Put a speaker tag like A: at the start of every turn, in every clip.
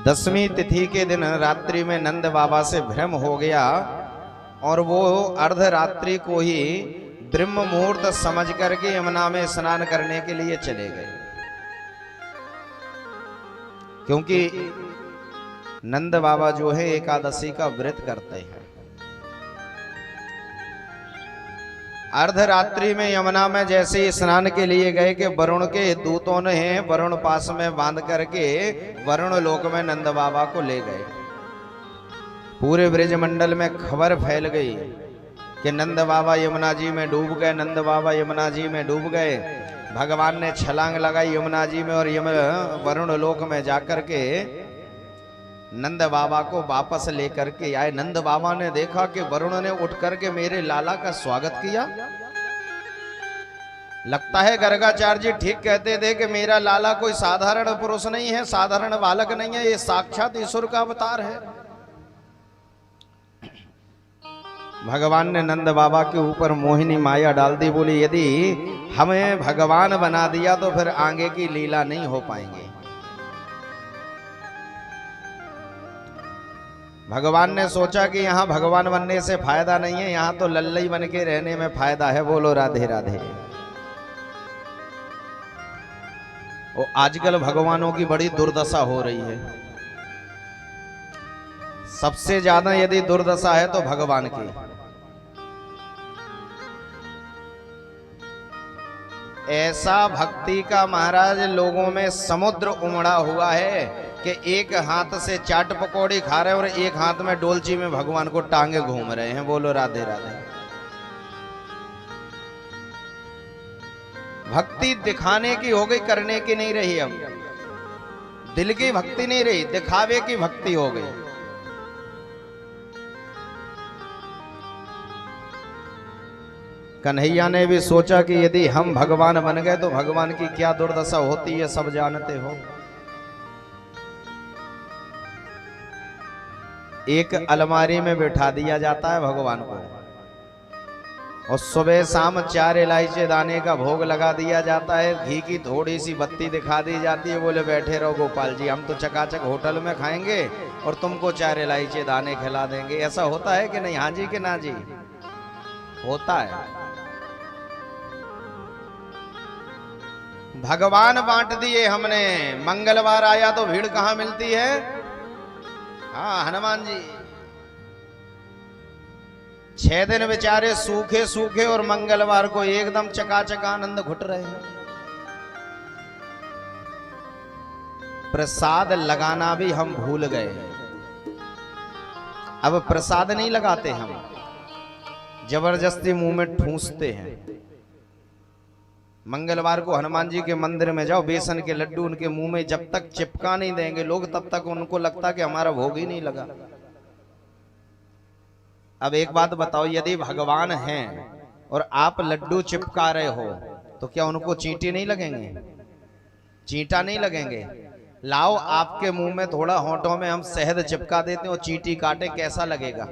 A: दसवीं तिथि के दिन रात्रि में नंद बाबा से भ्रम हो गया और वो अर्धरात्रि को ही ब्रह्म मुहूर्त समझ करके यमुना में स्नान करने के लिए चले गए। क्योंकि नंद बाबा जो है एकादशी का व्रत करते हैं। अर्धरात्रि में यमुना में जैसे ही स्नान के लिए गए कि वरुण के दूतों ने वरुण पास में बांध करके वरुण लोक में नंद बाबा को ले गए। पूरे ब्रजमंडल में खबर फैल गई कि नंद बाबा यमुना जी में डूब गए, नंद बाबा यमुना जी में डूब गए। भगवान ने छलांग लगाई यमुना जी में और वरुण लोक में जाकर के नंद बाबा को वापस लेकर के आए। नंद बाबा ने देखा कि वरुण ने उठ करके मेरे लाला का स्वागत किया। लगता है गर्गाचार्य जी ठीक कहते थे कि मेरा लाला कोई साधारण पुरुष नहीं है, साधारण बालक नहीं है, ये साक्षात ईश्वर का अवतार है। भगवान ने नंद बाबा के ऊपर मोहिनी माया डाल दी। बोली यदि हमें भगवान बना दिया तो फिर आगे की लीला नहीं हो पाएंगे। भगवान ने सोचा कि यहाँ भगवान बनने से फायदा नहीं है, यहाँ तो लल्लई बन के रहने में फायदा है। बोलो राधे राधे। और आजकल भगवानों की बड़ी दुर्दशा हो रही है। सबसे ज्यादा यदि दुर्दशा है तो भगवान की। ऐसा भक्ति का महाराज लोगों में समुद्र उमड़ा हुआ है कि एक हाथ से चाट पकौड़ी खा रहे हैं और एक हाथ में डोलची में भगवान को टांगे घूम रहे हैं। बोलो राधे राधे। भक्ति दिखाने की हो गई, करने की नहीं रही। अब दिल की भक्ति नहीं रही, दिखावे की भक्ति हो गई। कन्हैया ने भी सोचा कि यदि हम भगवान बन गए तो भगवान की क्या दुर्दशा होती है, सब जानते हो। एक अलमारी में बैठा दिया जाता है भगवान को और सुबह शाम 4 इलायची दाने का भोग लगा दिया जाता है। घी की थोड़ी सी बत्ती दिखा दी जाती है। बोले बैठे रहो गोपाल जी, हम तो चकाचक होटल में खाएंगे और तुमको 4 इलायची दाने खिला देंगे। ऐसा होता है कि नहीं? हाँ जी कि ना जी? होता है। भगवान बांट दिए हमने। मंगलवार आया तो भीड़ कहां मिलती है? हाँ, हनुमान जी 6 दिन बेचारे सूखे सूखे और मंगलवार को एकदम चकाचक आनंद घुट रहे हैं। प्रसाद लगाना भी हम भूल गए। अब प्रसाद नहीं लगाते हम, जबरदस्ती मुंह में ठूंसते हैं। मंगलवार को हनुमान जी के मंदिर में जाओ, बेसन के लड्डू उनके मुंह में जब तक चिपका नहीं देंगे लोग तब तक उनको लगता कि हमारा भोग ही नहीं लगा। अब एक बात बताओ, यदि भगवान हैं और आप लड्डू चिपका रहे हो तो क्या उनको चींटी नहीं लगेंगे? चींटा नहीं लगेंगे? लाओ आपके मुंह में थोड़ा होंठों में हम शहद चिपका देते हैं और चींटी काटे, कैसा लगेगा?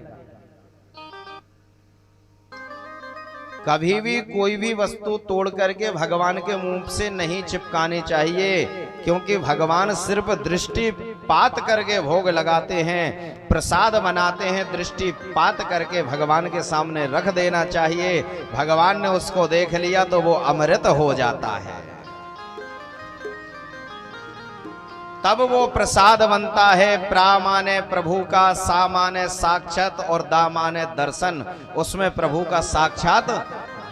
A: कभी भी कोई भी वस्तु तोड़ करके भगवान के मुंह से नहीं चिपकानी चाहिए, क्योंकि भगवान सिर्फ दृष्टिपात करके भोग लगाते हैं, प्रसाद बनाते हैं। दृष्टिपात करके भगवान के सामने रख देना चाहिए। भगवान ने उसको देख लिया तो वो अमृत हो जाता है, तब वो प्रसाद बनता है। प्रा माने प्रभु का, सा माने साक्षात और दा माने दर्शन। उसमें प्रभु का साक्षात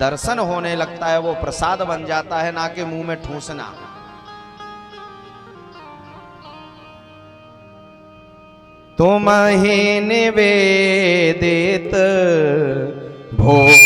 A: दर्शन होने लगता है, वो प्रसाद बन जाता है, ना कि मुंह में ठूसना। तुम ही निवेदित भोज